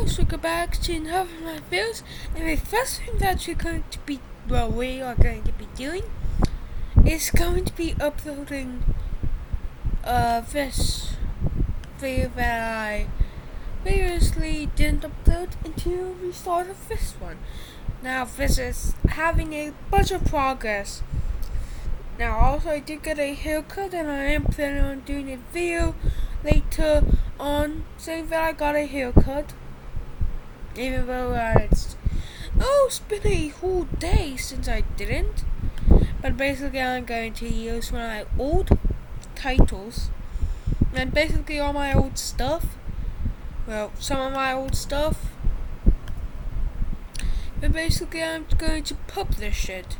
guys, welcome back to another of my videos. And the first thing that we are going to be doing is going to be uploading this video that I previously didn't upload until we started this one. Now this is having a bunch of progress. Now also I did get a haircut and I am planning on doing a video later on saying that I got a haircut. Even though it's been a whole day since I didn't. But basically I'm going to use one of my old titles and basically all my old stuff. Well, some of my old stuff. But basically I'm going to publish it.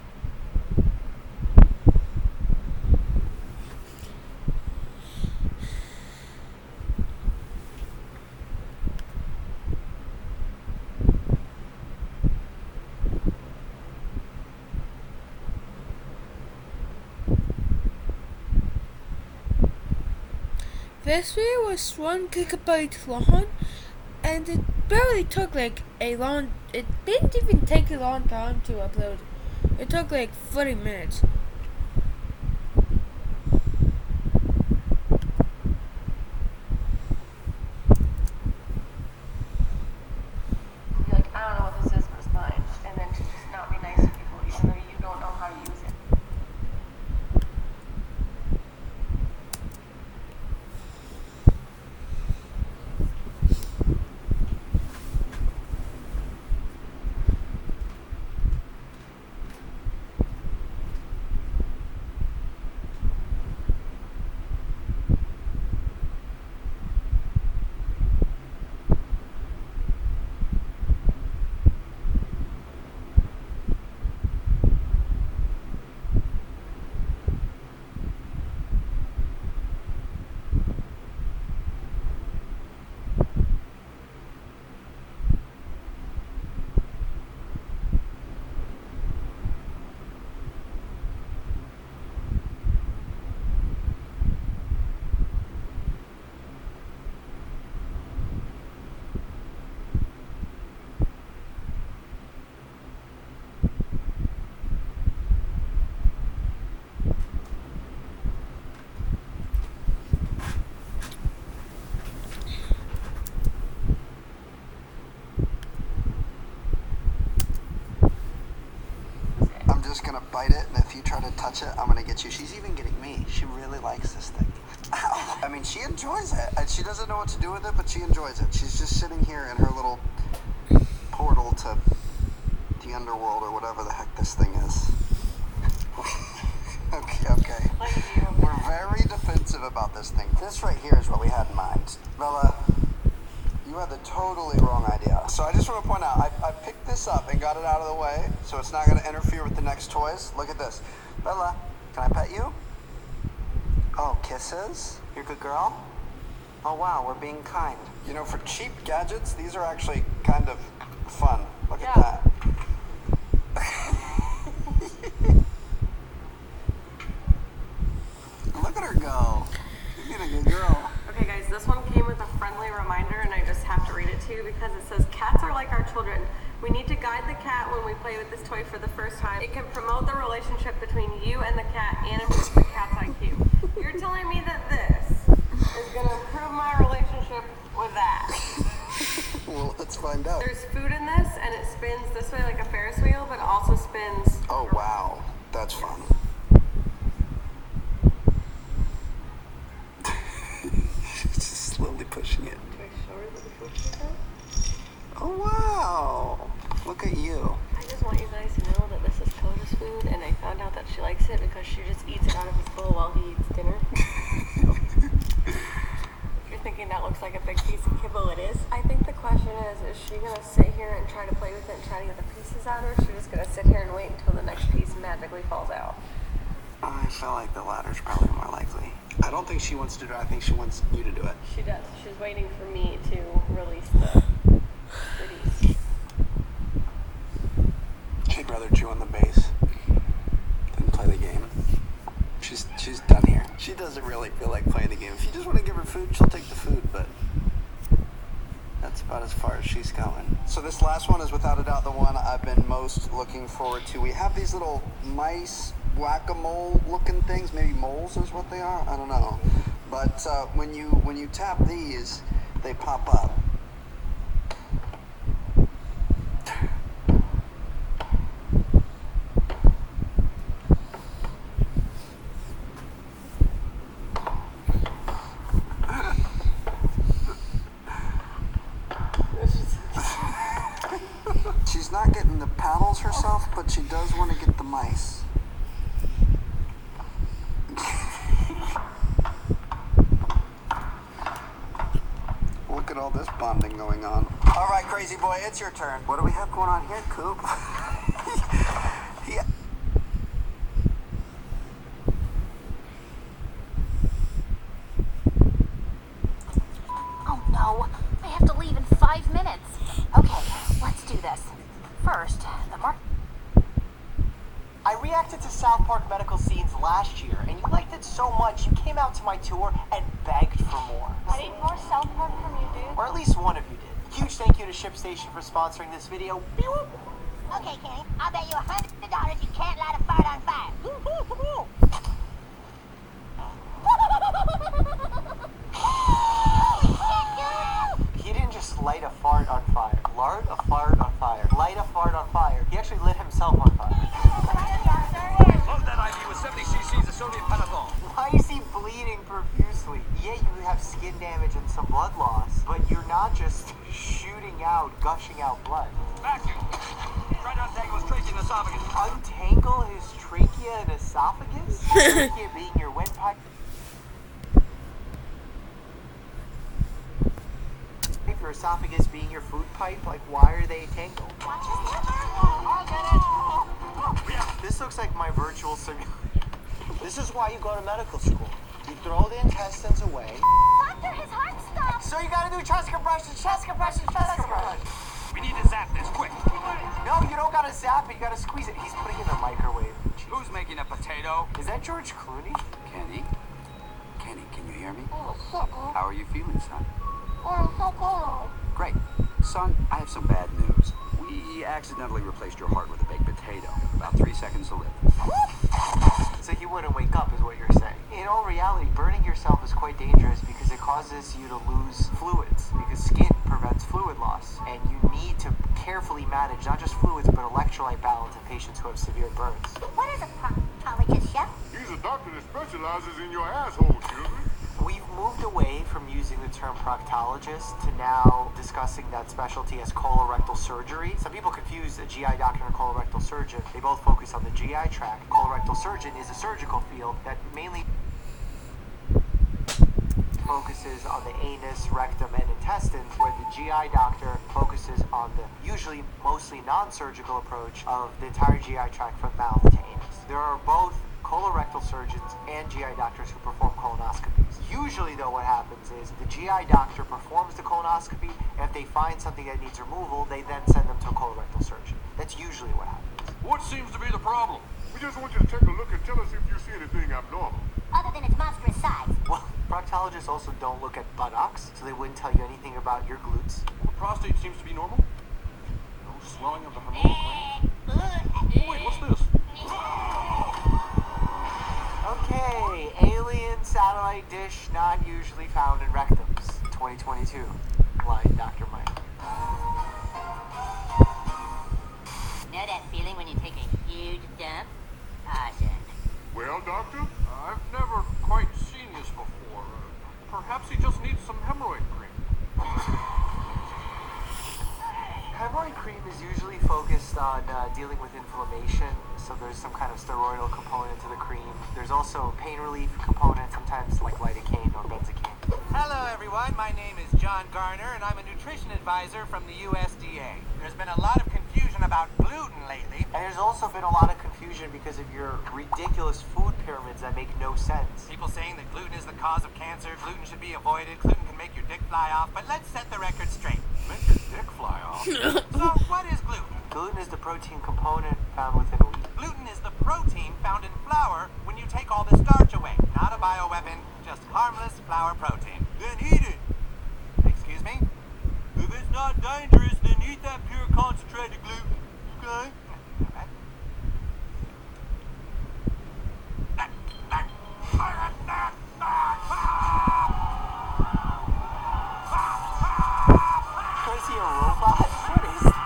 This video was 1 gigabyte long, and it barely took it didn't even take a long time to upload. It took 30 minutes. Be like, I don't know what this is, but it's mine. And then to just not be nice to people, even though you don't know how to use it. I'm just gonna bite it, and if you try to touch it, I'm gonna get you. She's even getting me. She really likes this thing. Ow. I mean, she enjoys it. And she doesn't know what to do with it, but she enjoys it. She's just sitting here in her little portal to the underworld or whatever the heck this thing is. Okay. We're very defensive about this thing. This right here is what we had in mind. Bella, you had the totally wrong idea. So I just want to point out, I picked this up and got it out of the way, so it's not going to interfere with the next toys. Look at this. Bella, can I pet you? Oh, kisses? You're a good girl? Oh, wow, we're being kind. You know, for cheap gadgets, these are actually kind of fun. Look at that. Look at her go. You're being a good girl. Okay guys, this one came with a friendly reminder and I just have to read it to you because it says, cats are like our children. We need to guide the cat when we play with this toy for the first time. It can promote the relationship between you and the cat and improve the cat's IQ. You're telling me that this is going to improve my relationship with that? Well, let's find out. There's food in this and it spins this way like a Ferris wheel, but it also spins. Oh, wow. That's fun. Just slowly pushing it. Do I show her the food she said? Oh, wow. Look at you. I just want you guys to know that this is Coda's food, and I found out that she likes it because she just eats it out of his bowl while he eats dinner. If you're thinking that looks like a big piece of kibble, it is. I think the question is she going to sit here and try to play with it and try to get the pieces out, or is she just going to sit here and wait until the next piece magically falls out? I feel like the latter's probably more likely. I don't think she wants to do it. I think she wants you to do it. She does. She's waiting for me to release the goodies. She'd rather chew on the bass than play the game. She's done here. She doesn't really feel like playing the game. If you just want to give her food, she'll take the food, but that's That's about as far as she's going. So this last one is without a doubt the one I've been most looking forward to. We have these little mice, whack-a-mole looking things. Maybe moles is what they are. I don't know. But when you tap these, they pop up. She's not getting the paddles herself, but she does want to get the mice. Look at all this bonding going on. All right, crazy boy, it's your turn. What do we have going on here, Coop? Yeah. Oh no, I have to leave in 5 minutes. Okay, let's do this. First, the mark. I reacted to South Park medical scenes last year, and you liked it so much you came out to my tour and begged for more. I need more South Park from you, dude. Or at least one of you did. Huge thank you to ShipStation for sponsoring this video. Okay, Kenny, I'll bet you $100 you can't light a fart on fire. He didn't just light a fart on fire. Lard a fart on fire. Light a fart on fire. He actually lit himself on fire. Load that IV with 70 cc's of sodium pentothal. Why is he bleeding profusely? Yeah, you have skin damage and some blood loss, but you're not just shooting out, gushing out blood. Vacuum. Try to untangle his trachea and esophagus. Untangle his trachea and esophagus? Trachea being your windpipe. Your esophagus being your food pipe, like why are they tangled? This looks like my virtual simulation. This is why you go to medical school. You throw the intestines away. Doctor, his heart stopped. So you gotta do chest compression, chest compression, chest compression. We need to zap this quick. No, you don't gotta zap it, you gotta squeeze it. He's putting it in the microwave. Who's making a potato? Is that George Clooney? Kenny? Kenny, can you hear me? Oh, so cold. How are you feeling, son? Oh, so cold. Great. Son, I have some bad news. We accidentally replaced your heart with a baked potato. About 3 seconds to live. So he wouldn't wake up, is what you're saying. In all reality, burning yourself is quite dangerous because it causes you to lose fluids, because skin prevents fluid loss. And you need to carefully manage not just fluids, but electrolyte balance in patients who have severe burns. What is a proctologist, chef? He's a doctor that specializes in your asshole, children. We've moved away from using the term proctologist to now discussing that specialty as colorectal surgery. Some people confuse a GI doctor and a colorectal surgeon. They both focus on the GI tract. Colorectal surgeon is a surgical field that mainly focuses on the anus, rectum, and intestines, where the GI doctor focuses on the usually mostly non-surgical approach of the entire GI tract from mouth to anus. There are both colorectal surgeons and GI doctors who perform colonoscopies. Usually, though, what happens is the GI doctor performs the colonoscopy, and if they find something that needs removal, they then send them to a colorectal surgeon. That's usually what happens. What seems to be the problem? We just want you to take a look and tell us if you see anything abnormal. Other than its monstrous size. Well, proctologists also don't look at buttocks, so they wouldn't tell you anything about your glutes. The prostate seems to be normal. No swelling of the hormonal gland. Wait, what's this? Okay, alien satellite dish not usually found in rectums. 2022. Line Dr. Mike. Know that feeling when you take a huge dump? Awesome. Well, doctor? I've never quite seen this before. Perhaps he just needs some hemorrhoid cream. Hemorrhoid cream is usually focused on dealing with inflammation, so there's some kind of steroidal component to the cream. There's also pain relief component, sometimes like lidocaine or benzocaine. Hello everyone, my name is John Garner and I'm a nutrition advisor from the USDA. There's been a lot of confusion about gluten lately. And there's also been a lot of confusion because of your ridiculous food pyramids that make no sense. People saying that gluten is the cause of cancer, gluten should be avoided, gluten can make your dick fly off, but let's set the record straight. Make your dick fly off. So what is gluten? Gluten is the protein component found within wheat. Gluten is the protein found in flour when you take all the starch away. Not a bioweapon, just harmless flour protein. Then eat it. Excuse me? If it's not dangerous, then eat that pure concentrated gluten. Okay? Is he a robot? What is that?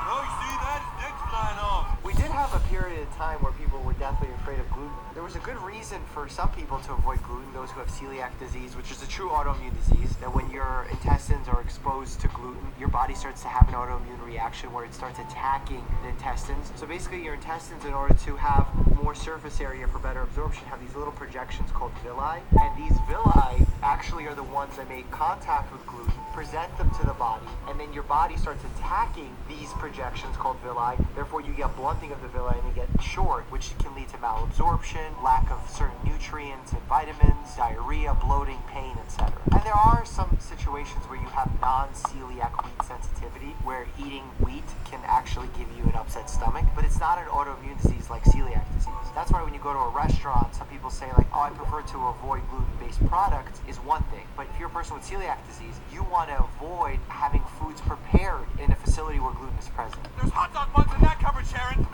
Oh, you see that? His dick's flying off. We did have a period of time where people were definitely afraid of gluten. There was a good reason for some people to avoid gluten, those who have celiac disease, which is a true autoimmune disease, that when your intestines are exposed to gluten, your body starts to have an autoimmune reaction where it starts attacking the intestines. So basically your intestines, in order to have more surface area for better absorption, have these little projections called villi. And these villi actually are the ones that make contact with gluten, present them to the body, and then your body starts attacking these projections called villi. Therefore, you get blunting of the villi and you get short, which can lead to malabsorption, lack of certain nutrients and vitamins, diarrhea, bloating, pain, etc. And there are some situations where you have non-celiac wheat sensitivity, where eating wheat can actually give you an upset stomach, but it's not an autoimmune disease like celiac disease. That's why when you go to a restaurant, some people say like, oh, I prefer to avoid gluten-based products, is one thing. But if you're a person with celiac disease, you want to avoid having foods prepared in a facility where gluten is present. There's hot dog buns in that cupboard, Sharon.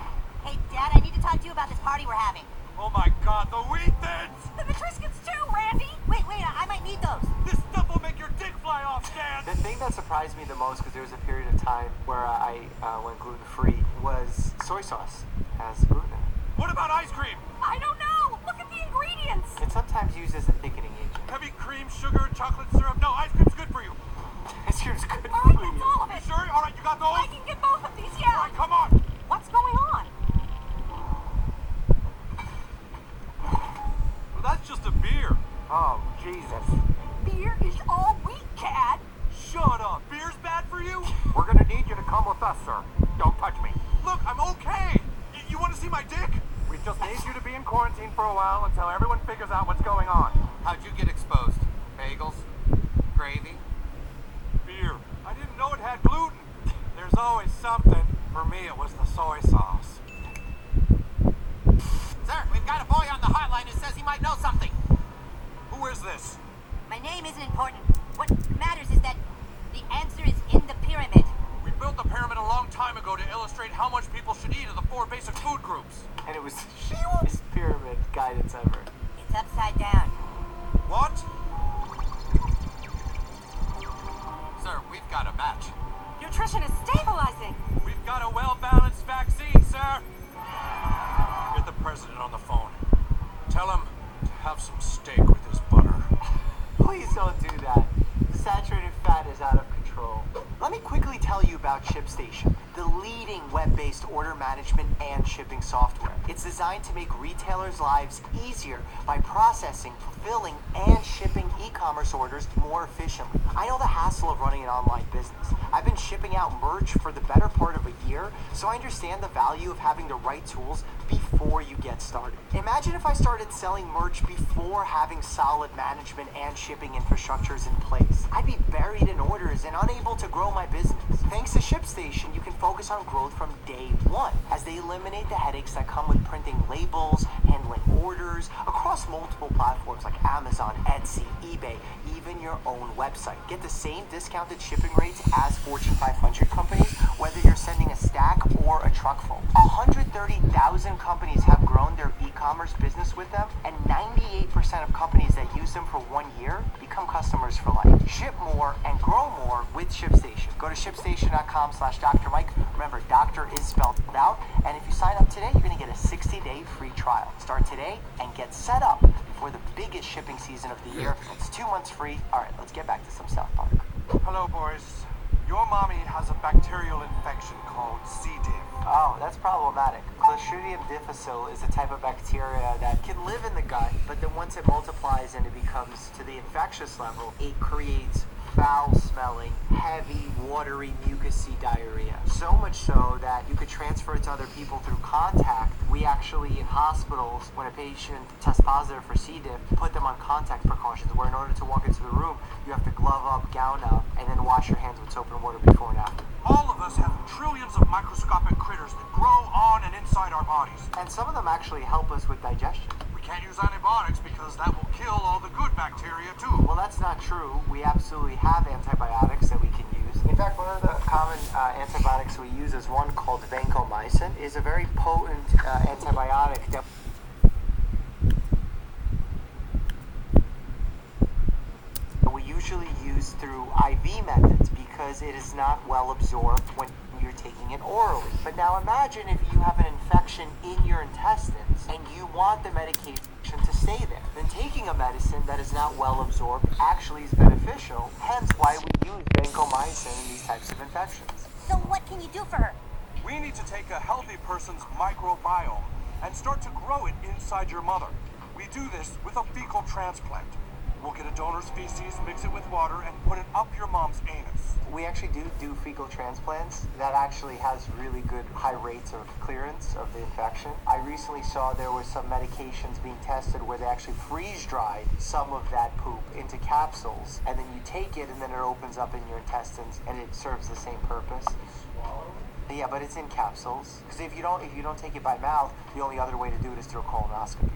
Hey, Dad, I need to talk to you about this party we're having. Oh my God, the wheat thins! The Triscuits too, Randy! Wait, I might need those. This stuff will make your dick fly off, Stan! The thing that surprised me the most, because there was a period of time where I went gluten-free, was soy sauce has gluten in it. What about ice cream? I don't know! Look at the ingredients! It's sometimes used as a thickening agent. Heavy cream, sugar, chocolate syrup. No, ice cream's good for you. It's just good All right, for that's you. all of it. You sure? All right, you got those? I can get both of these, yeah. All right, come on. What's going on? Well, that's just a beer. Oh, Jesus. Beer is all wheat, Cad. Shut up. Beer's bad for you? We're gonna need you to come with us, sir. Don't touch me. Look, I'm okay. You want to see my dick? We just need you to be in quarantine for a while until everyone figures out what's going on. How'd you get exposed? Bagels? Gravy? Beer. I didn't know it had gluten. There's always something. For me, it was the soy sauce. Sir, we've got a boy on the hotline who says he might know something. Who is this? My name isn't important. What matters is that the answer is in the pyramid. We built the pyramid a long time ago to illustrate how much people should eat of the 4 basic food groups. And it was the shittiest pyramid guidance ever. It's upside down. What? Sir, we've got a match. Nutrition is stabilizing. We've got a well-balanced vaccine, sir. Get the president on the phone. Tell him to have some steak with his butter. Please don't do that. The saturated fat is out of control. Let me quickly tell you about ShipStation, the leading web-based order management and shipping software. It's designed to make retailers' lives easier by processing, fulfilling, and shipping e-commerce orders more efficiently. I know the hassle of running an online business. I've been shipping out merch for the better part of a year, so I understand the value of having the right tools before you get started. Imagine if I started selling merch before having solid management and shipping infrastructures in place. I'd be buried in orders and unable to grow my business. Thanks to ShipStation, you can focus on growth from day one, as they eliminate the headaches that come with printing labels, handling orders, across multiple platforms like Amazon, Etsy, eBay, even your own website. Get the same discounted shipping rates as Fortune 500 companies, whether you're sending a stack or a truck full. 130,000 companies have grown their e-commerce business with them, and 98% of companies that use them for 1 year become customers for life. Ship more and grow more with ShipStation. Go to shipstation.com/Dr. Mike. Remember, doctor is spelled out, and if you sign up today, you're going to get a 60-day free trial. Start today and get set up before the biggest shipping season of the year. It's 2 months free. All right, let's get back to some South Park. Hello, boys. Your mommy has a bacterial infection called C. diff. Oh, that's problematic. Clostridium difficile is a type of bacteria that can live in the gut, but then once it multiplies and it becomes to the infectious level, it creates foul-smelling, heavy, watery, mucousy diarrhea. So much so that you could transfer it to other people through contact. We actually, in hospitals, when a patient tests positive for C. diff, put them on contact precautions, where in order to walk into the room, you have to glove up, gown up, and then wash your hands with soap and water before and after. All of us have trillions of microscopic critters that grow on and inside our bodies. And some of them actually help us with digestion. We can't use antibiotics because that will kill all the good bacteria too. Well, that's not true. We absolutely have antibiotics that we can use. In fact, one of the common antibiotics we use is one called vancomycin. It is a very potent antibiotic that we usually use through IV methods because it is not well absorbed when you're taking it orally. But now imagine if you have an infection in your intestines and you want the medication to stay there. Then taking a medicine that is not well absorbed actually is beneficial, hence why we use vancomycin in these types of infections. So what can you do for her? We need to take a healthy person's microbiome and start to grow it inside your mother. We do this with a fecal transplant. We'll get a donor's feces, mix it with water, and put it up your mom's anus. We actually do fecal transplants. That actually has really good high rates of clearance of the infection. I recently saw there were some medications being tested where they actually freeze-dried some of that poop into capsules, and then you take it and then it opens up in your intestines and it serves the same purpose. Yeah, but it's in capsules. Because if you don't take it by mouth, the only other way to do it is through a colonoscopy.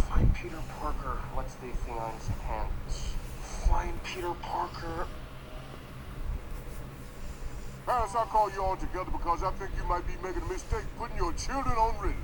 Find Peter Parker. What's the thing on his pants? Find Peter Parker. Parents, I call you all together because I think you might be making a mistake putting your children on Ritalin.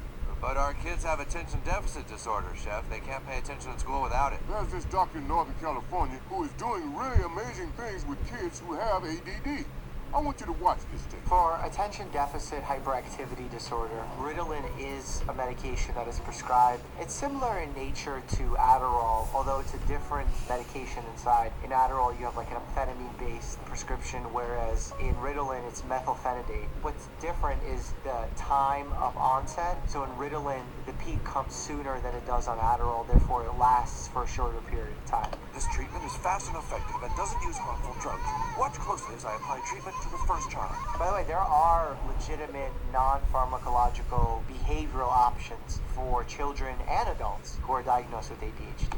But our kids have attention deficit disorder, Chef. They can't pay attention in school without it. There's this doctor in Northern California who is doing really amazing things with kids who have ADD. I want you to watch this thing. For attention deficit hyperactivity disorder, Ritalin is a medication that is prescribed. It's similar in nature to Adderall, although it's a different medication inside. In Adderall, you have like an amphetamine-based prescription, whereas in Ritalin, it's methylphenidate. What's different is the time of onset. So in Ritalin, the peak comes sooner than it does on Adderall, therefore it lasts for a shorter period of time. This treatment is fast and effective and doesn't use harmful drugs. Watch closely as I apply treatment to the first child. By the way, there are legitimate non-pharmacological behavioral options for children and adults who are diagnosed with ADHD.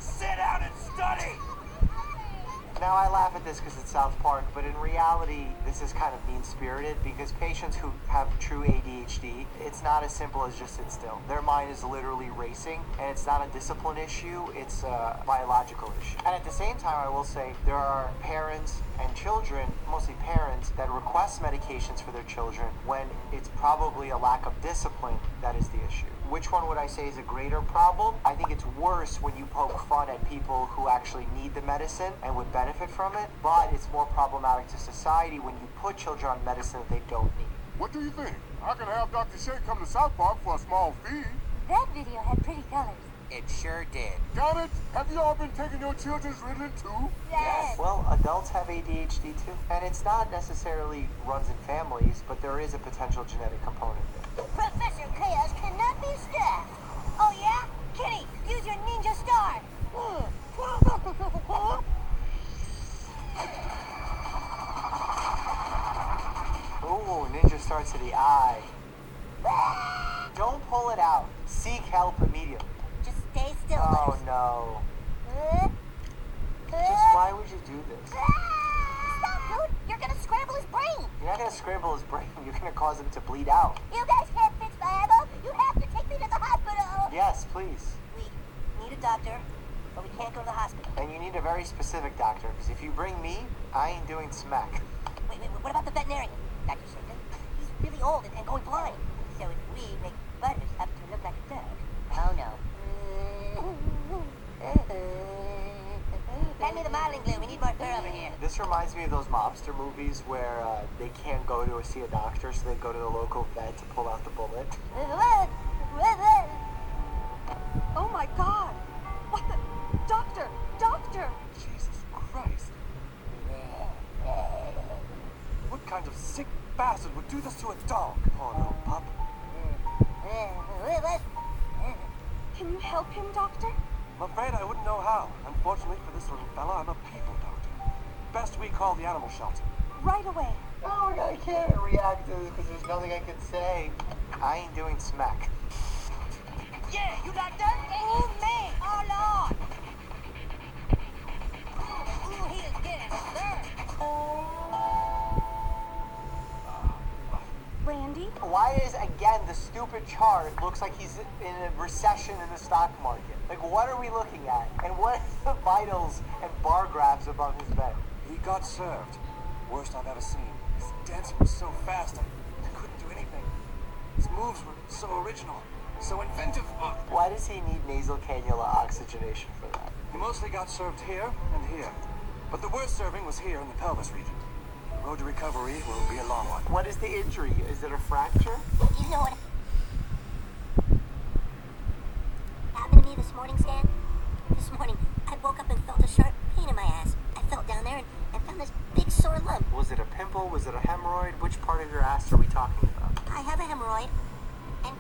Sit down and study! Now, I laugh at this because it's South Park, but in reality, this is kind of mean-spirited because patients who have true ADHD, it's not as simple as just sit still. Their mind is literally racing, and it's not a discipline issue, it's a biological issue. And at the same time, I will say, there are parents and children, mostly parents, that request medications for their children when it's probably a lack of discipline that is the issue. Which one would I say is a greater problem? I think it's worse when you poke fun at people who actually need the medicine and would benefit from it, but it's more problematic to society when you put children on medicine that they don't need. What do you think? I can have Dr. Shea come to South Park for a small fee. That video had pretty colors. It sure did. Got it? Have you all been taking your children's Ritalin too? Yes. Well, adults have ADHD too. And it's not necessarily runs in families, but there is a potential genetic component there. Professor Chaos cannot be stopped. Oh yeah? Kitty, use your ninja star. Ooh, ninja starts to the eye. Don't pull it out. Seek help immediately. Just stay still. Oh no. Just why would you do this? Stop, dude. You're gonna scramble his brain. You're not gonna scramble his brain. You're gonna cause him to bleed out. You guys can't fix my ammo. You have to take me to the hospital. Yes, please. We need a doctor, but we can't go to the hospital. And you need a very specific doctor, because if you bring me, I ain't doing smack. Wait, what about the veterinarian? Dr. Shaken? He's really old and going blind. So if we make Butters up to look like a dog, oh no. Hand me the modeling glue. We need more fur over here. This reminds me of those mobster movies where they can't go to see a doctor, so they go to the local vet to pull out the bullet. Oh my God! What the? Doctor! Doctor! Jesus Christ. What kind of sick bastard would do this to a dog? Poor little pup. Can you help him, Doctor? I'm afraid I wouldn't know how. Unfortunately for this little fella, I'm a people doctor. Best we call the animal shelter. Right away. Oh, I can't react to this because there's nothing I can say. I ain't doing smack. Yeah, you doctor? Oh man! Oh Lord! Ooh, he is getting stirred. Randy? Why is, again, the stupid chart looks like he's in a recession in the stock market? Like, what are we looking at? And what are the vitals and bar graphs above his bed? He got served. Worst I've ever seen. His dancing was so fast, I couldn't do anything. His moves were so original, so inventive. Why does he need nasal cannula oxygenation for that? He mostly got served here and here. But the worst serving was here in the pelvis region. The road to recovery will be a long one. What is the injury? Is it a fracture? You know what happened to me this morning, Stan? This morning, I woke up and felt a sharp pain in my ass. I felt down there and found this big sore lump. Was it a pimple? Was it a hemorrhoid? Which part of your ass are we talking about? I have a hemorrhoid. And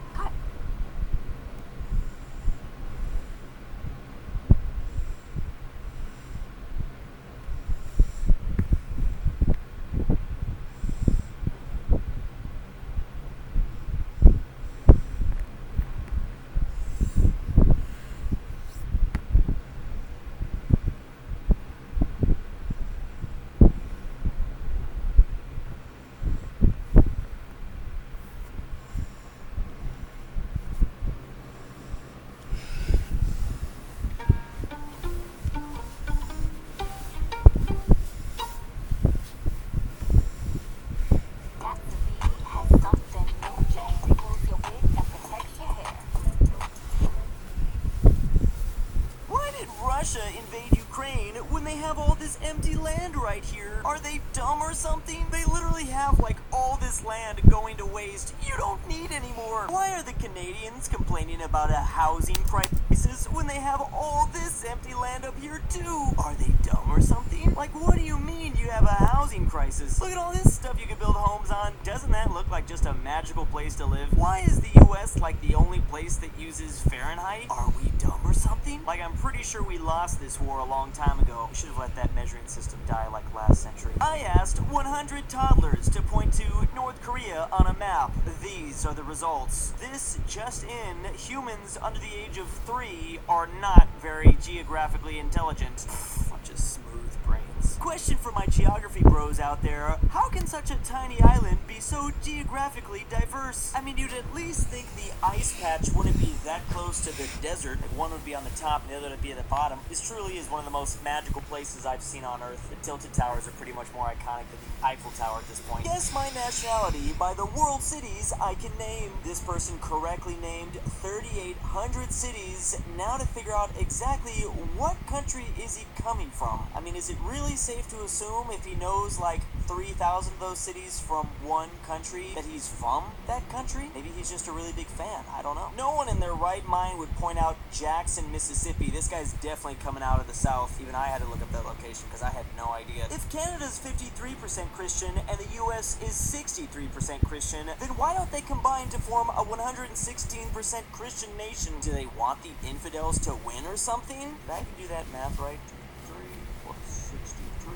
Why did Russia invade Ukraine when they have all this empty land right here? Are they dumb or something? They literally have like all this land going to waste you don't need anymore. Why are the Canadians complaining about a housing crisis when they have all this empty land up here too? Are they dumb or something? Like, what do you mean you have a housing crisis? Look at all this stuff you can build homes on. Doesn't that look like just a magical place to live? Why is the US like the only place that uses Fahrenheit? Are we dumb or something? Like, I'm pretty sure we lost this war a long time ago. We should have let that measuring system die like last century. I asked 100 toddlers to point to North Korea on a map. These are the results. This just in, humans under the age of 3 are not very geographically intelligent. Bunch of smooth brains. Question for my geography bros out there. How can such a tiny island be so geographically diverse? I mean, you'd at least think the ice patch wouldn't be that close to the desert. Like, one would be on the top and the other would be at the bottom. This truly is one of the most magical places I've seen on Earth. The tilted towers are pretty much more iconic than the Eiffel Tower at this point. Guess my nationality by the world cities I can name. This person correctly named 3,800 cities. Now to figure out exactly what country is he coming from. I mean, is it really safe to assume if he knows like 3,000 of those cities from one country that he's from that country? Maybe he's just a really big fan. I don't know. No one in their right mind would point out Jackson, Mississippi. This guy's definitely coming out of the South. Even I had to look up that location because I had no idea. If Canada's 53% Christian and the US is 63% Christian, then why don't they combine to form a 116% Christian nation? Do they want the infidels to win or something? Did I even do that math right? 3 plus 63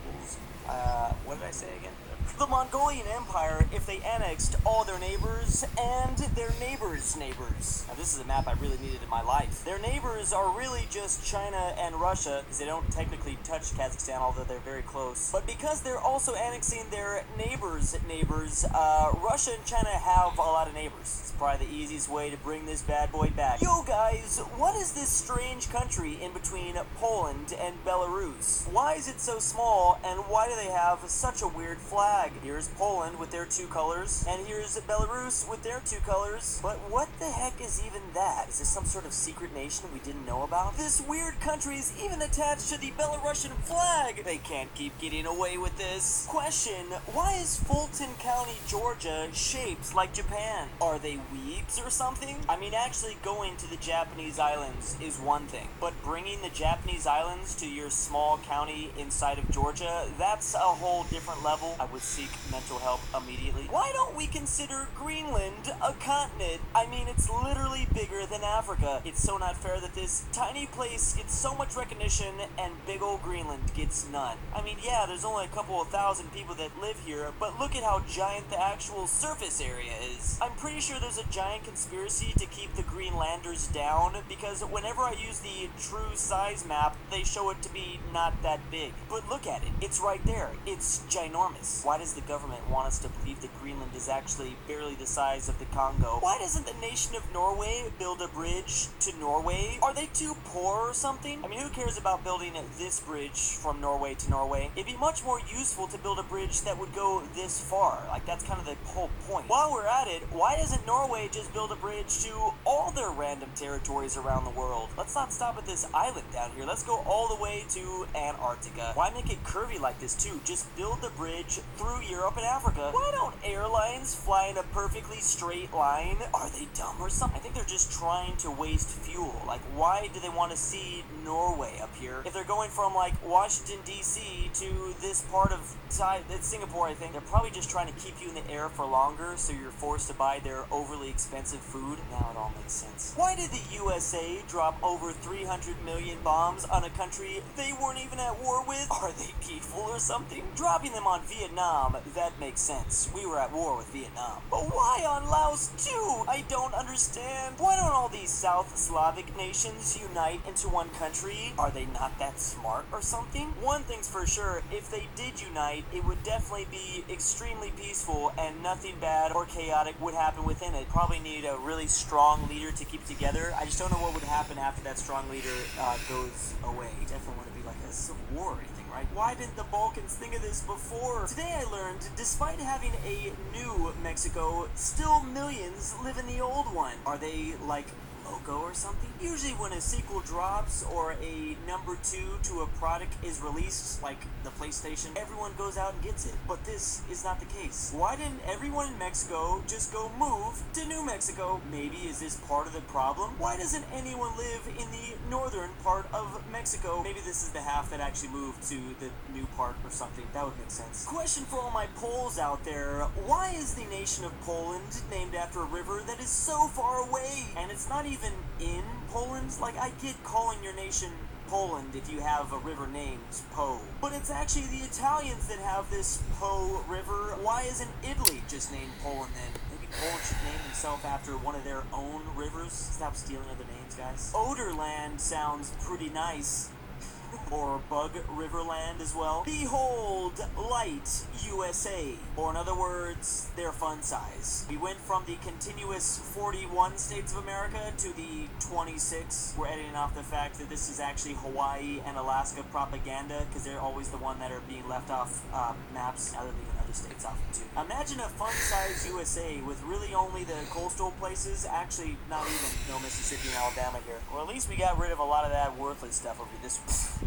equals... what did I say again? The Mongolian Empire, if they annexed all their neighbors and their neighbors' neighbors. Now, this is a map I really needed in my life. Their neighbors are really just China and Russia, because they don't technically touch Kazakhstan, although they're very close. But because they're also annexing their neighbors' neighbors, Russia and China have a lot of neighbors. It's probably the easiest way to bring this bad boy back. Yo, guys, what is this strange country in between Poland and Belarus? Why is it so small, and why do they have such a weird flag? Here's Poland with their 2 colors, and here's Belarus with their 2 colors. But what the heck is even that? Is this some sort of secret nation we didn't know about? This weird country is even attached to the Belarusian flag! They can't keep getting away with this. Question, why is Fulton County, Georgia shaped like Japan? Are they weebs or something? I mean, actually going to the Japanese islands is one thing, but bringing the Japanese islands to your small county inside of Georgia, that's a whole different level. I would seek mental help immediately. Why don't we consider Greenland a continent? I mean, it's literally bigger than Africa. It's so not fair that this tiny place gets so much recognition and big old Greenland gets none. I mean, yeah, there's only a couple of thousand people that live here, but look at how giant the actual surface area is. I'm pretty sure there's a giant conspiracy to keep the Greenlanders down, because whenever I use the true size map, they show it to be not that big. But look at it. It's right there. It's ginormous. Why does does the government want us to believe that Greenland is actually barely the size of the Congo? Why doesn't the nation of Norway build a bridge to Norway? Are they too poor or something? I mean, who cares about building this bridge from Norway to Norway? It'd be much more useful to build a bridge that would go this far. Like, that's kind of the whole point. While we're at it, why doesn't Norway just build a bridge to all their random territories around the world? Let's not stop at this island down here. Let's go all the way to Antarctica. Why make it curvy like this too? Just build the bridge through Europe and Africa. Why don't airlines fly in a perfectly straight line? Are they dumb or something? I think they're just trying to waste fuel. Like, why do they want to see Norway up here? If they're going from like Washington DC to this part of it's Singapore, I think, they're probably just trying to keep you in the air for longer so you're forced to buy their overly expensive food. Now it all makes sense. Why did the USA drop over 300 million bombs on a country they weren't even at war with? Are they peaceful or something? Dropping them on Vietnam, that makes sense. We were at war with Vietnam. But why on Laos too? I don't understand. Why don't all these South Slavic nations unite into one country? Are they not that smart or something? One thing's for sure, if they did unite, it would definitely be extremely peaceful and nothing bad or chaotic would happen within it. Probably need a really strong leader to keep together. I just don't know what would happen after that strong leader goes away. Definitely want to be like a civil war or anything, right? Why didn't the Balkans think of this before? Today I learned, despite having a new Mexico, still millions live in the old one. Are they like logo or something? Usually when a sequel drops or a number 2 to a product is released, like the PlayStation, everyone goes out and gets it. But this is not the case. Why didn't everyone in Mexico just go move to New Mexico? Maybe is this part of the problem? Why doesn't anyone live in the northern part of Mexico? Maybe this is the half that actually moved to the new part or something. That would make sense. Question for all my Poles out there. Why is the nation of Poland named after a river that is so far away? And it's not even in Poland. Like, I get calling your nation Poland if you have a river named Po, but it's actually the Italians that have this Po river. Why isn't Italy just named Poland then? Maybe Poland should name himself after one of their own rivers. Stop stealing other names, guys. Odorland sounds pretty nice. Or Bug Riverland as well. Behold, Light USA. Or in other words, their fun size. We went from the continuous 41 states of America to the 26. We're editing off the fact that this is actually Hawaii and Alaska propaganda, because they're always the one that are being left off maps. Now they're leaving other states off too. Imagine a fun size USA with really only the coastal places, actually not even no Mississippi and Alabama here. Or at least we got rid of a lot of that worthless stuff over this.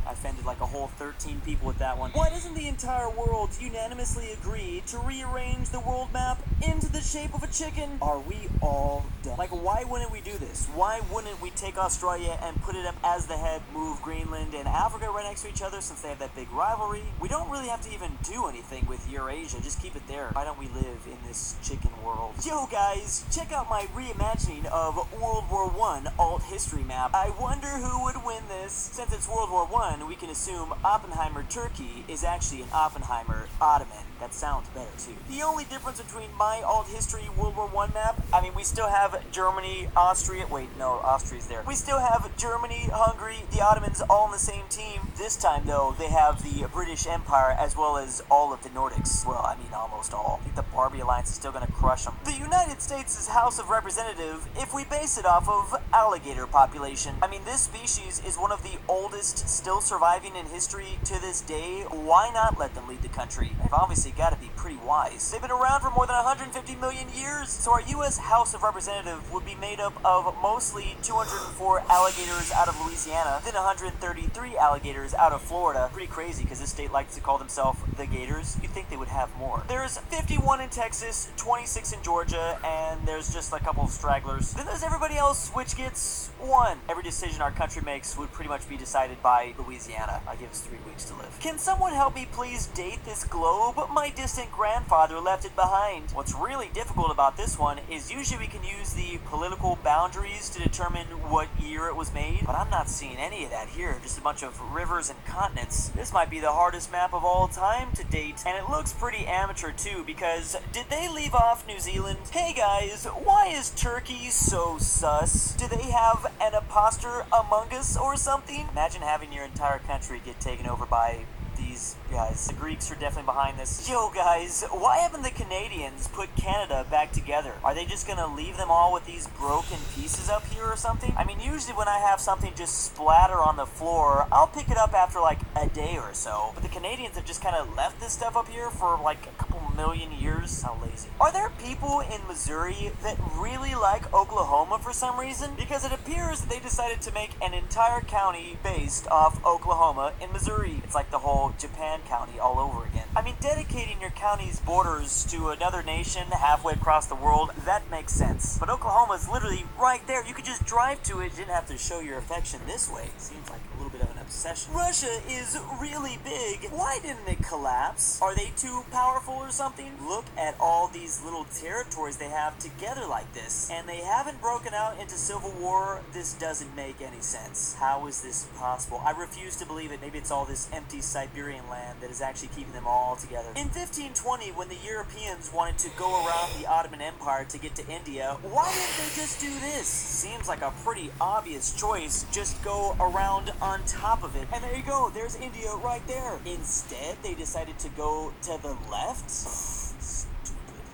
I offended like a whole 13 people with that one. Why doesn't the entire world unanimously agree to rearrange the world map into the shape of a chicken? Are we all dumb? Like, why wouldn't we do this? Why wouldn't we take Australia and put it up as the head, move Greenland and Africa right next to each other since they have that big rivalry? We don't really have to even do anything with Eurasia, just keep it there. Why don't we live in this chicken world? Yo guys, check out my reimagining of World War I alt history map. I wonder who would win this. Since it's World War I, we can assume Oppenheimer Turkey is actually an Oppenheimer Ottoman. That sounds better too. The only difference between my alt history World War I map, I mean, we still have Germany, Austria, wait, no, Austria's there. We still have Germany, Hungary, the Ottomans all on the same team. This time though, they have the British Empire as well as all of the Nordics. Well, I mean, almost all. I think the Barbie Alliance is still gonna crush them. The United States' House of Representative, if we base it off of alligator population. I mean, this species is one of the oldest still surviving in history to this day. Why not let them lead the country? They've obviously got to be pretty wise. They've been around for more than 150 million years. So our U.S. House of Representative would be made up of mostly 204 alligators out of Louisiana, then 133 alligators out of Florida. Pretty crazy because this state likes to call themselves the Gators. You'd think they would have more. There's 51 in Texas, 26 in Georgia, and there's just a couple of stragglers. Then there's everybody else, which gets 1. Every decision our country makes would pretty much be decided by Louisiana. I give us 3 weeks to live. Can someone help me please date this globe? My distant grandfather left it behind. What's really difficult about this one is usually we can use the political boundaries to determine what year it was made, but I'm not seeing any of that here. Just a bunch of rivers and continents. This might be the hardest map of all time to date, and it looks pretty amateur too, because did they leave off New Zealand? Hey guys, why is Turkey so sus? Do they have an imposter among us or something? Imagine having your entire country get taken over by these guys. The Greeks are definitely behind this. Yo, guys, why haven't the Canadians put Canada back together? Are they just gonna leave them all with these broken pieces up here or something? I mean, usually when I have something just splatter on the floor, I'll pick it up after like a day or so. But the Canadians have just kind of left this stuff up here for like a couple million years. How lazy. Are there people in Missouri that really like Oklahoma for some reason? Because it appears that they decided to make an entire county based off Oklahoma in Missouri. It's like the whole Japan county all over again. I mean, dedicating your county's borders to another nation halfway across the world, that makes sense. But Oklahoma is literally right there. You could just drive to it. You didn't have to show your affection this way. Seems like a little bit of an obsession. Russia is really big. Why didn't it collapse? Are they too powerful or something? Look at all these little territories they have together like this. And they haven't broken out into civil war. This doesn't make any sense. How is this possible? I refuse to believe it. Maybe it's all this empty Siberian land that is actually keeping them all together. In 1520, when the Europeans wanted to go around the Ottoman Empire to get to India, why didn't they just do this? Seems like a pretty obvious choice. Just go around on top of it. And there you go. There's India right there. Instead, they decided to go to the left.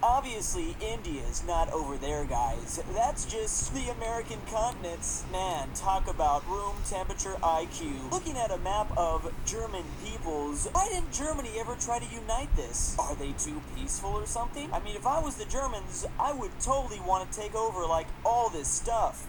Obviously, India's not over there, guys. That's just the American continents. Man, talk about room temperature IQ. Looking at a map of German peoples, why didn't Germany ever try to unite this? Are they too peaceful or something? I mean, if I was the Germans, I would totally want to take over, like, all this stuff.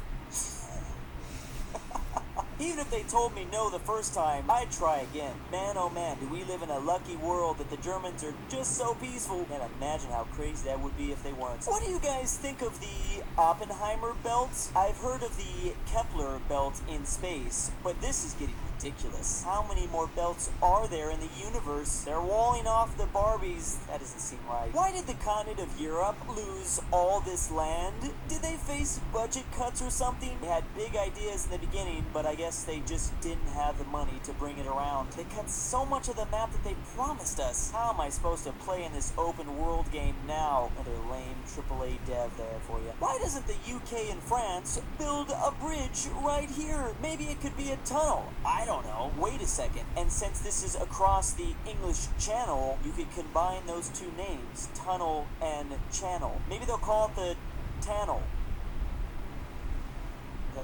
Even if they told me no the first time, I'd try again. Man, oh man, do we live in a lucky world that the Germans are just so peaceful. And imagine how crazy that would be if they weren't. What do you guys think of the Oppenheimer belt? I've heard of the Kepler belt in space, but this is getting ridiculous. How many more belts are there in the universe? They're walling off the Barbies. That doesn't seem right. Why did the continent of Europe lose all this land? Did they face budget cuts or something? They had big ideas in the beginning, but I guess they just didn't have the money to bring it around. They cut so much of the map that they promised us. How am I supposed to play in this open world game now? Another lame AAA dev there for you. Why doesn't the UK and France build a bridge right here? Maybe it could be a tunnel. I don't know. Wait a second. And since this is across the English Channel, you could combine those two names, tunnel and channel. Maybe they'll call it the Tannel.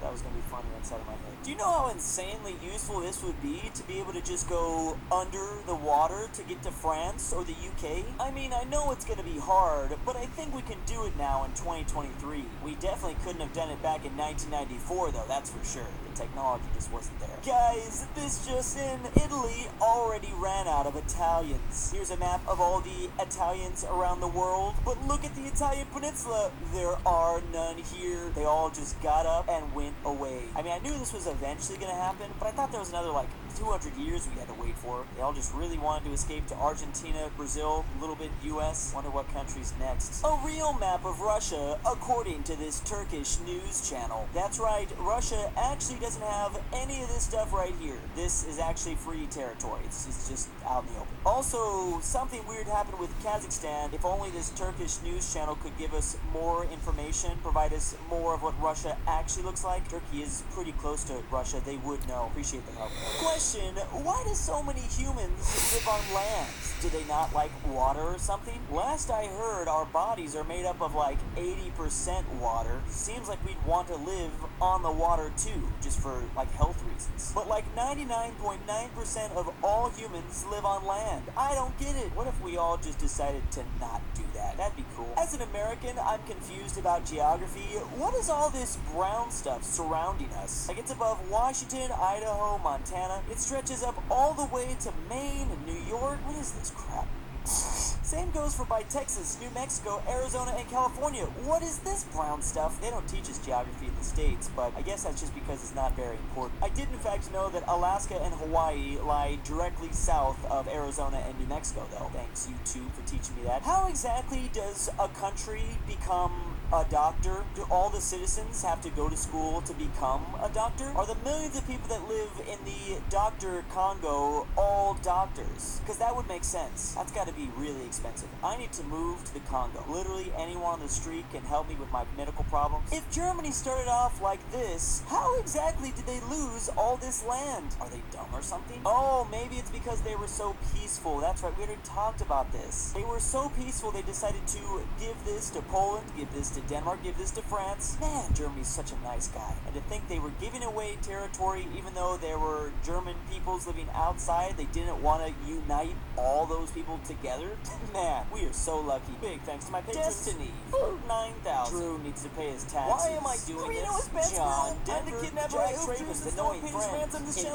That was going to be funny inside of my head. Do you know how insanely useful this would be to be able to just go under the water to get to France or the UK? I mean, I know it's going to be hard, but I think we can do it now in 2023. We definitely couldn't have done it back in 1994, though, that's for sure. The technology just wasn't there. Guys, this just in. Italy already ran out of Italians. Here's a map of all the Italians around the world, but look at the Italian peninsula. There are none here. They all just got up and went away. I mean, I knew this was eventually going to happen, but I thought there was another like 200 years we had to wait for. They all just really wanted to escape to Argentina, Brazil, a little bit US. Wonder what country's next. A real map of Russia, according to this Turkish news channel. That's right, Russia actually doesn't have any of this stuff right here. This is actually free territory. It's just out in the open. Also, something weird happened with Kazakhstan. If only this Turkish news channel could give us more information, provide us more of what Russia actually looks like. Turkey is pretty close to Russia. They would know. Appreciate the help. Question, why do so many humans live on land? Do they not like water or something? Last I heard, our bodies are made up of like 80% water. Seems like we'd want to live on the water too, just for like health reasons. But like 99.9% of all humans live on land. I don't get it. What if we all just decided to not do that? That'd be cool. As an American, I'm confused about geography. What is all this brown stuff surrounding us? Like it's above Washington, Idaho, Montana. It stretches up all the way to Maine and New York. What is this crap? Same goes for by Texas, New Mexico, Arizona, and California. What is this brown stuff? They don't teach us geography in the States, but I guess that's just because it's not very important. I did in fact know that Alaska and Hawaii lie directly south of Arizona and New Mexico, though. Thanks, YouTube, for teaching me that. How exactly does a country become a doctor? Do all the citizens have to go to school to become a doctor? Are the millions of people that live in the Dr. Congo all doctors? Because that would make sense. That's got to be really expensive. I need to move to the Congo. Literally anyone on the street can help me with my medical problems. If Germany started off like this, how exactly did they lose all this land? Are they dumb or something? Oh, maybe it's because they were so peaceful. That's right, we already talked about this. They were so peaceful they decided to give this to Poland, give this to Denmark, give this to France. Man, Germany's such a nice guy. And to think they were giving away territory even though there were German peoples living outside, they didn't want to unite all those people together. Man, we are so lucky. Big thanks to my patrons. Destiny for 9,000. Drew needs to pay his taxes. Why am I doing this? John, Denver, Jack Travis, the knowing friend, Inquisitor,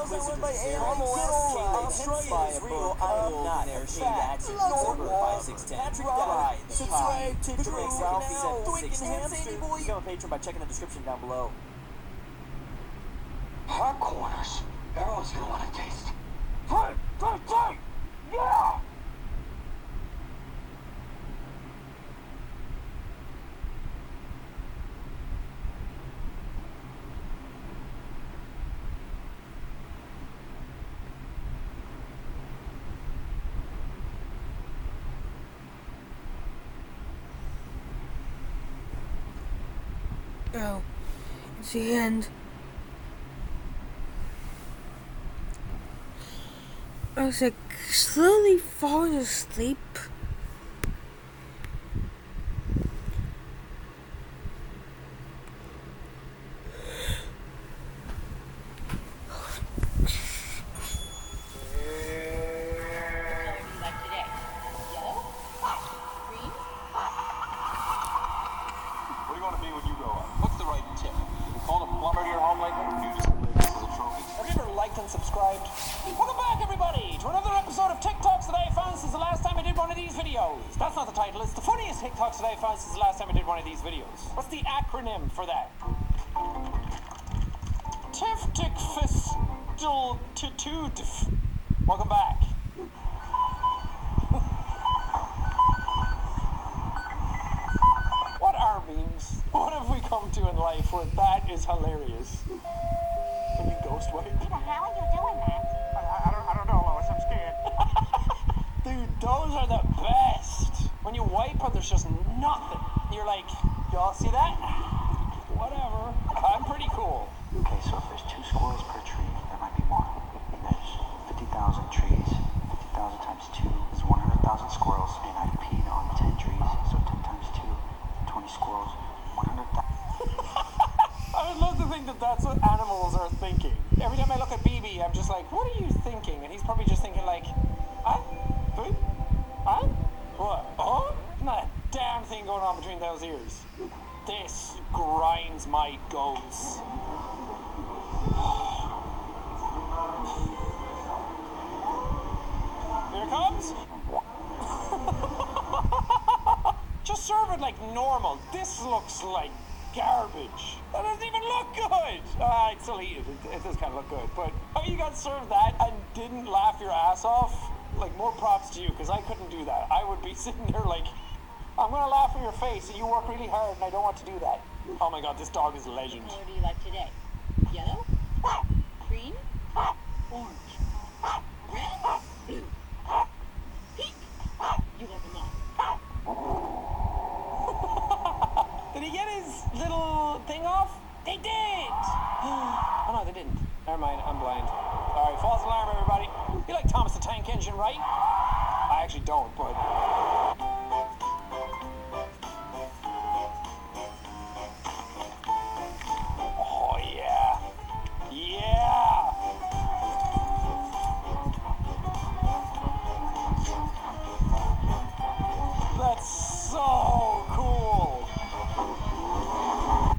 Australia's real. I'm not ashamed action. Order 5610. Patrick Dye, subscribe to Drew now. Become a patron by checking the description down below. Hot corners. Everyone's gonna want to taste. Yeah! Oh, it's the end. I was like slowly falling asleep. Subscribed. Welcome back, everybody, to another episode of TikToks that I found since the last time I did one of these videos. That's not the title, it's the funniest TikToks that I found since the last time I did one of these videos. What's the acronym for that? Tiftikfistultitude. Welcome back. What are memes? What have we come to in life where that is hilarious? Can you ghost wipe? How are you doing that? I don't know, Lois. I'm scared. Dude, those are the best. When you wipe them, there's just nothing. You're like, y'all see that? Whatever. I'm pretty cool. Okay, so if there's 2 squirrels per tree, there might be more. There's 50,000 trees. 50,000 times 2 is 100,000 squirrels. And I peed on 10 trees, so 10 times 2, 20 squirrels, 100,000. I would love to think that that's what animals are thinking. Every time I look at BB, I'm just like, what are you thinking? And he's probably just thinking like, what? Oh? Not a damn thing going on between those ears. This grinds my goats. Here it comes. Just serve it like normal. This looks like garbage. That doesn't even look good. I'd still eat it. It does kind of look good. But how you got served that and didn't laugh your ass off? Like, more props to you, because I couldn't do that. I would be sitting there like, I'm going to laugh in your face, and you work really hard, and I don't want to do that. Oh my god, this dog is a legend. What color do you like today? Yellow? Green? Orange? Red? Blue? Pink? You got them all. Did he get his little thing off? They did! Oh no, they didn't. Never mind, I'm blind. Alright, false alarm, everybody. You like Thomas the Tank Engine, right? I actually don't, but... Oh, yeah. Yeah! That's so cool!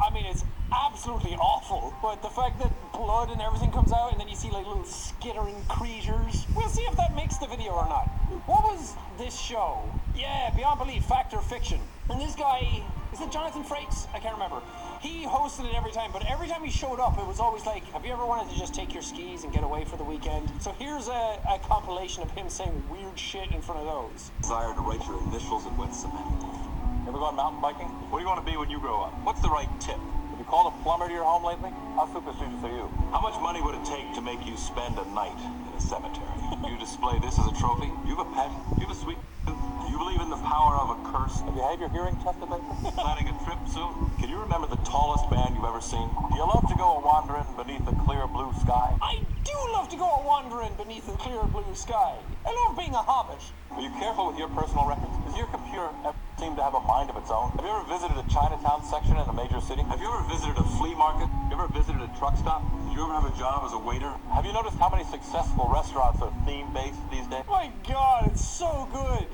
I mean, it's absolutely awful, but the fact that blood and everything comes out and then you see like little skittering creatures, we'll see if that makes the video or not. What was this show? Yeah, Beyond Belief, Fact or Fiction. And this guy, is it Jonathan Frakes? I can't remember. He hosted it every time, but every time he showed up, it was always like, have you ever wanted to just take your skis and get away for the weekend? So here's a compilation of him saying weird shit in front of those. Desire to write your initials in wet cement. Ever gone mountain biking? What do you want to be when you grow up? What's the right tip? Have you called a plumber to your home lately? How superstitious are you? How much money would it take to make you spend a night in a cemetery? You display this as a trophy? You have a pet? You have a sweet tooth? Do you believe in the power of a curse? Have you had your hearing tested lately? Planning a trip soon? Can you remember the tallest man you've ever seen? Do you love to go a-wandering beneath the clear blue sky? I do love to go a-wandering beneath the clear blue sky. I love being a hobbit. Are you careful with your personal records? Does your computer ever seem to have a mind of its own? Have you ever visited a Chinatown section in a major city? Have you ever visited a flea market? Have you ever visited a truck stop? Did you ever have a job as a waiter? Have you noticed how many successful restaurants are theme-based these days? My God, it's so good.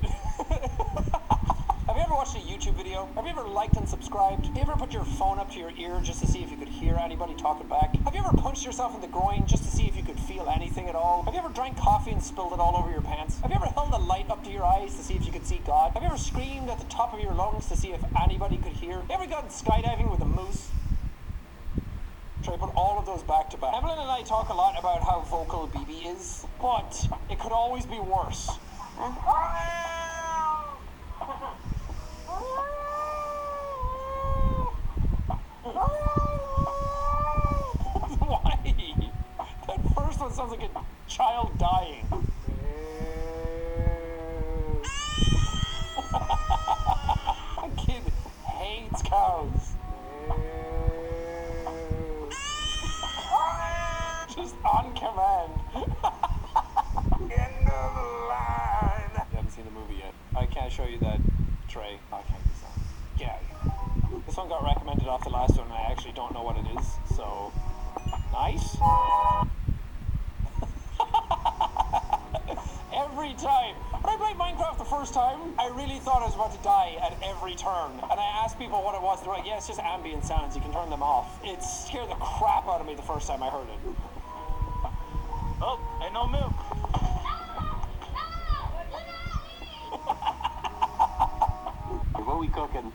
Have you ever watched a YouTube video? Have you ever liked and subscribed? Have you ever put your phone up to your ear just to see if you could hear anybody talking back? Have you ever punched yourself in the groin just to see if you could feel anything at all? Have you ever drank coffee and spilled it all over your pants? Have you ever held a light up to your eyes to see if you could see God? Have you ever screamed at the top of your lungs to see if anybody could hear? Have you ever gone skydiving with a moose? Should I put all of those back to back? Evelyn and I talk a lot about how vocal BB is, but it could always be worse. Why? That first one sounds like a child dying. A kid hates cows. Just on command. End of the line. You haven't seen the movie yet. I can't show you that tray. I can't use that. Get out of here. This one got recommended off the last one, and I actually don't know what it is, so... Nice? Every time. When I played Minecraft the first time, I really thought I was about to die at every turn. And I asked people what it was. They're like, yeah, it's just ambient sounds. You can turn them off. It scared the crap out of me the first time I heard it. Oh, ain't no milk. What are we cooking?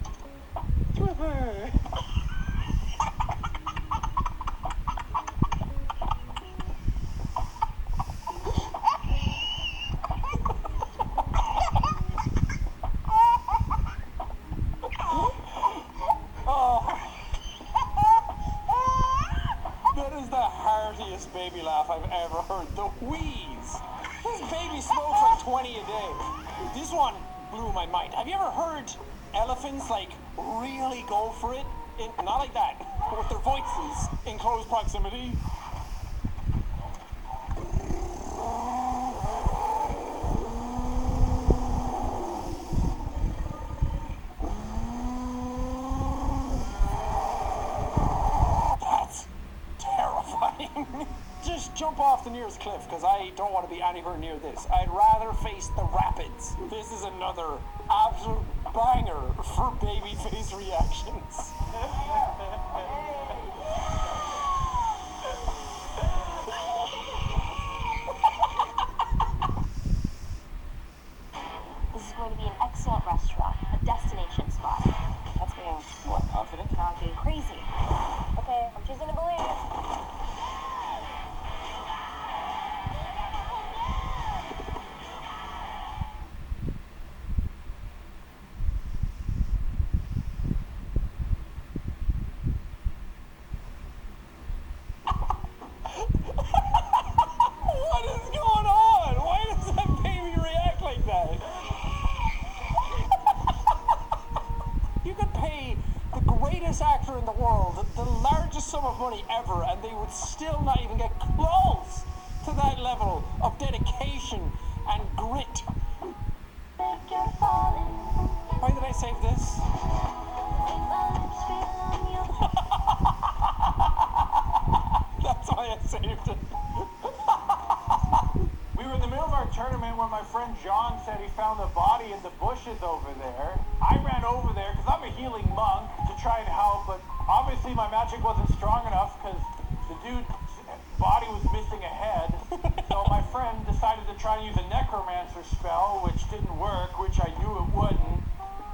That is the heartiest baby laugh I've ever heard. The wheeze. This baby smokes like 20 a day. This one blew my mind. Have you ever heard elephants like really go for it? Not like that, but with their voices in close proximity. That's terrifying. Just jump off the nearest cliff, because I don't want to be anywhere near this. I'd rather face the rapids. This is another absolute banger for baby face reactions. This is going to be an excellent restaurant, a destination spot. That's being, what, confident? Not being crazy. Okay, I'm choosing to believe. What is going on? Why does that baby react like that? You could pay the greatest actor in the world the largest sum of money ever, and they would still not even get close to that level of dedication and grit. Why did I save this? That's why I saved it. We were in the middle of our tournament when my friend John said he found a body in the bushes over there. I ran over there because I'm a healing monk to try and help, but obviously my magic wasn't strong enough because the dude's body was missing a head. So my friend decided to try and use a necromancer spell, which didn't work, which I knew it wouldn't.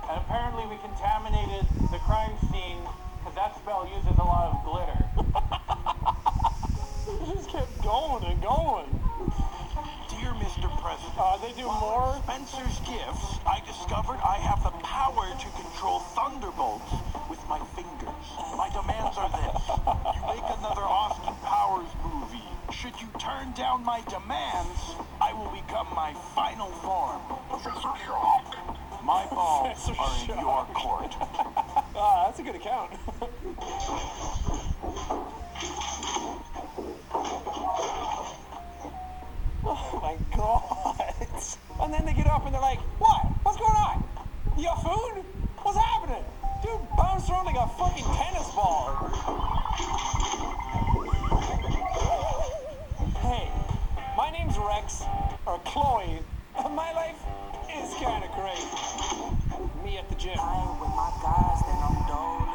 And apparently we contaminated the crime scene because that spell uses a lot of glitter. It just kept going and going. Dear Mr. President, They do more for Spencer's Gifts, I discovered I have the power to control thunderbolts with my fingers. My demands are this. You make another Austin Powers movie. Should you turn down my demands, I will become my final form. Professor Shock. My balls are in your court. Ah, that's a good account. Oh my god. And then they get up and they're like, what? What's going on? You got food? What's happening? Dude bounced around like a fucking tennis ball. Hey, my name's Rex, or Chloe, and my life is kind of great. Me at the gym. I ain't with my guys, then I'm dolly.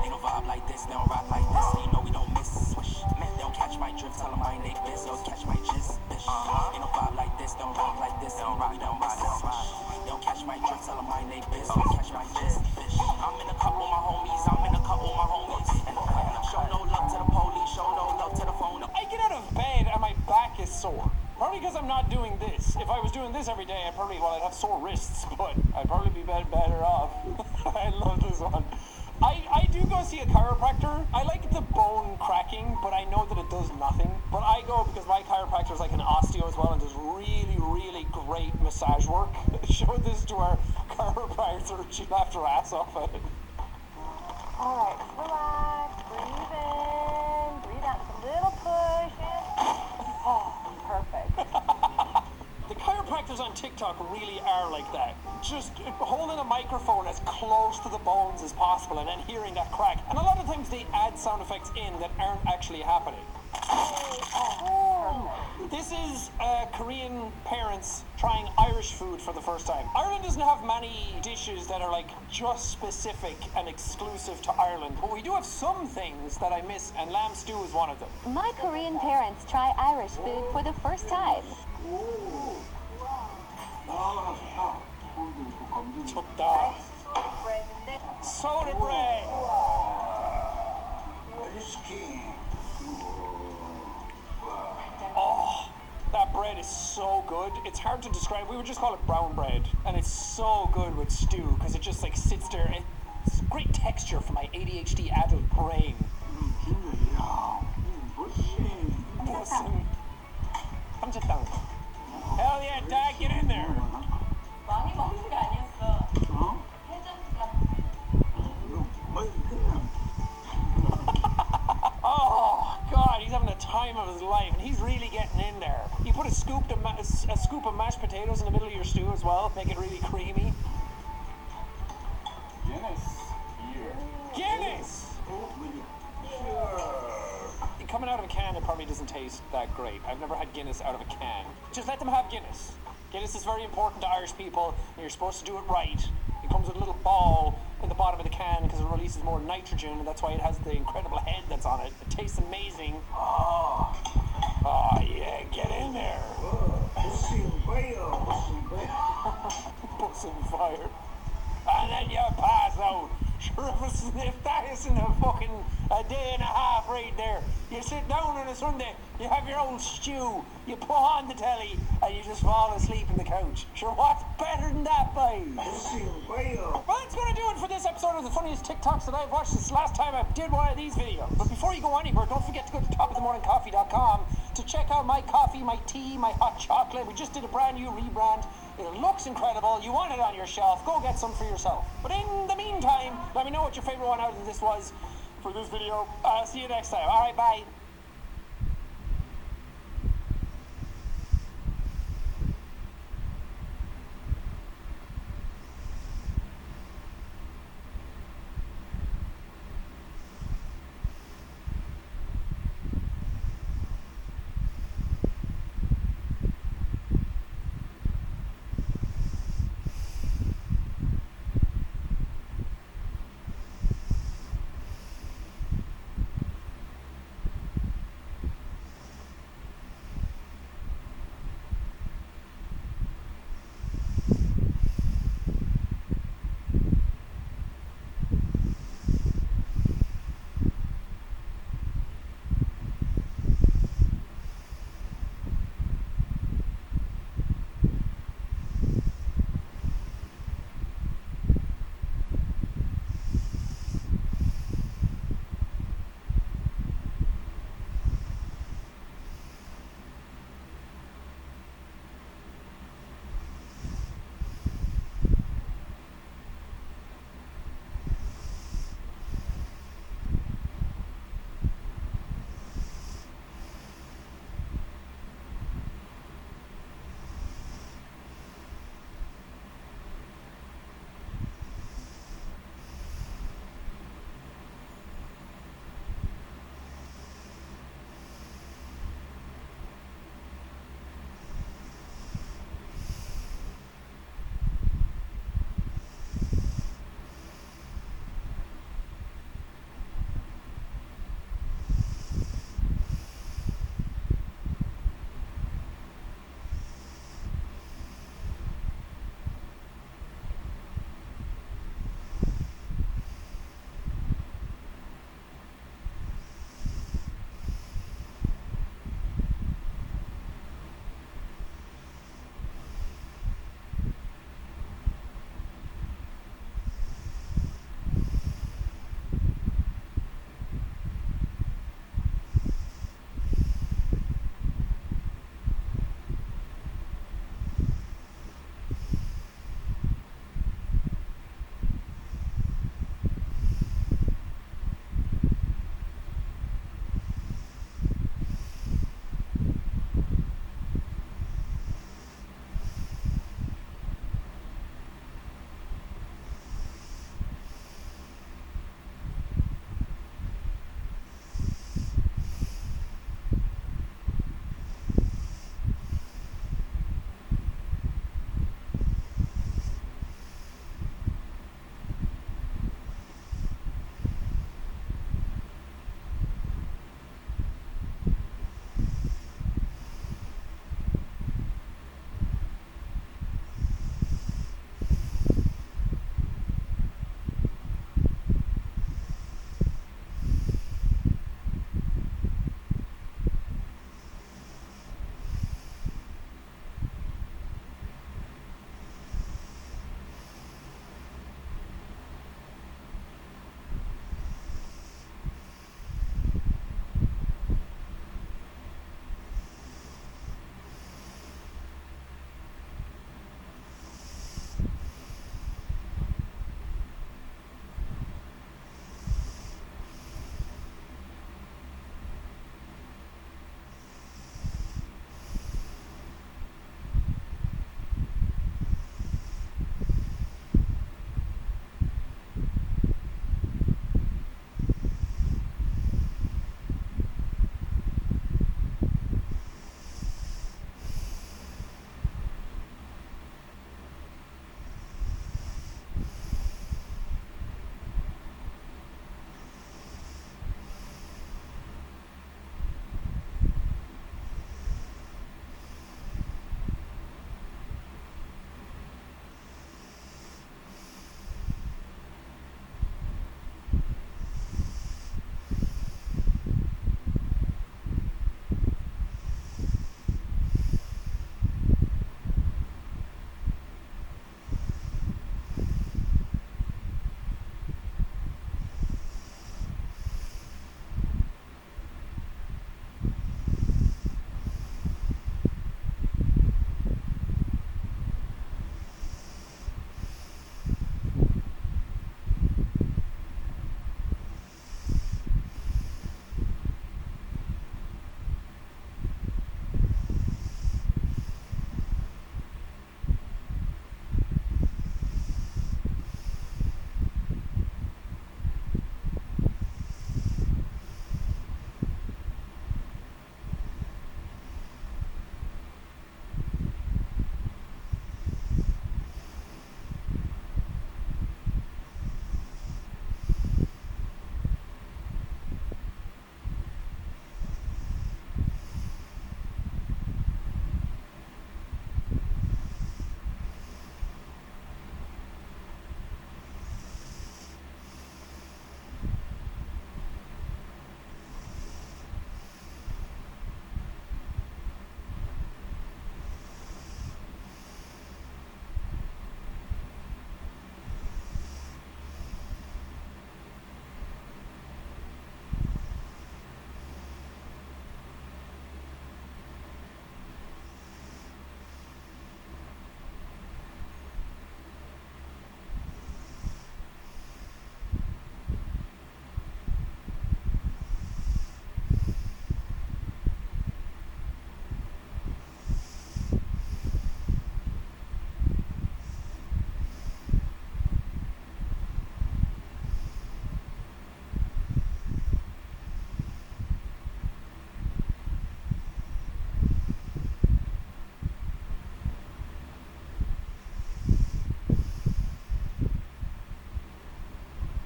Ain't no vibe like this, they don't rock like this. You know we don't miss. Swish. Man, they don't catch my drift, tell them I ain't they biz. They'll catch my gist, bitch. Ain't no vibe like this, they don't rock like this. They don't rock, we don't miss. Swish. They don't catch my drift, tell them I ain't they biz. They'll catch my gist, bitch. I'm in a couple of my homies, I'm in a couple of my homies. And show no love to the police, show no love to the phone. I get out of bed and my back is sore. Probably because I'm not doing this. If I was doing this every day, I'd have sore wrists, but I'd probably be better off. I love this one. I do go see a chiropractor. I like the bone cracking, but I know that it does nothing. But I go because my chiropractor is like an osteo as well and does really, really great massage work. Showed this to our chiropractor. She laughed her ass off at it. Alright, relax, breathe in, breathe out, just a little push in. Oh, perfect. The chiropractors on TikTok really are like that. Just holding a microphone as close to the bones as possible and then hearing that crack. And a lot of times they add sound effects in that aren't actually happening. This is Korean parents trying Irish food for the first time. Ireland doesn't have many dishes that are like just specific and exclusive to Ireland, but we do have some things that I miss, and lamb stew is one of them. My Korean parents try Irish food for the first time. 좋다. Soda bread. Oh, that bread is so good. It's hard to describe. We would just call it brown bread, and it's so good with stew because it just like sits there. It's great texture for my ADHD adult brain. Hell yeah, Dad, get in there. 많이 먹는 게 아니었어. Oh God, he's having the time of his life, and he's really getting in there. You put a scoop of mashed potatoes in the middle of your stew as well, make it really creamy. Guinness. Here. Guinness. Coming out of a can, it probably doesn't taste that great. I've never had Guinness out of a can. Just let them have Guinness. Guinness is very important to Irish people, and you're supposed to do it right. It comes with a little ball in the bottom of the can because it releases more nitrogen, and that's why it has the incredible head that's on it. It tastes amazing. Oh yeah, get in there. Puss in fire. And then you pass out. Sure, if that isn't a day and a half right there. You sit down on a Sunday, you have your old stew, you put on the telly, and you just fall asleep on the couch. Sure, what's better than that, boys? Well, that's going to do it for this episode of the funniest TikToks that I've watched since last time I did one of these videos. But before you go anywhere, don't forget to go to topofthemorningcoffee.com to check out my coffee, my tea, my hot chocolate. We just did a brand new rebrand. It looks incredible. You want it on your shelf. Go get some for yourself. But in the meantime, let me know what your favorite one out of this was for this video. See you next time. All right, bye.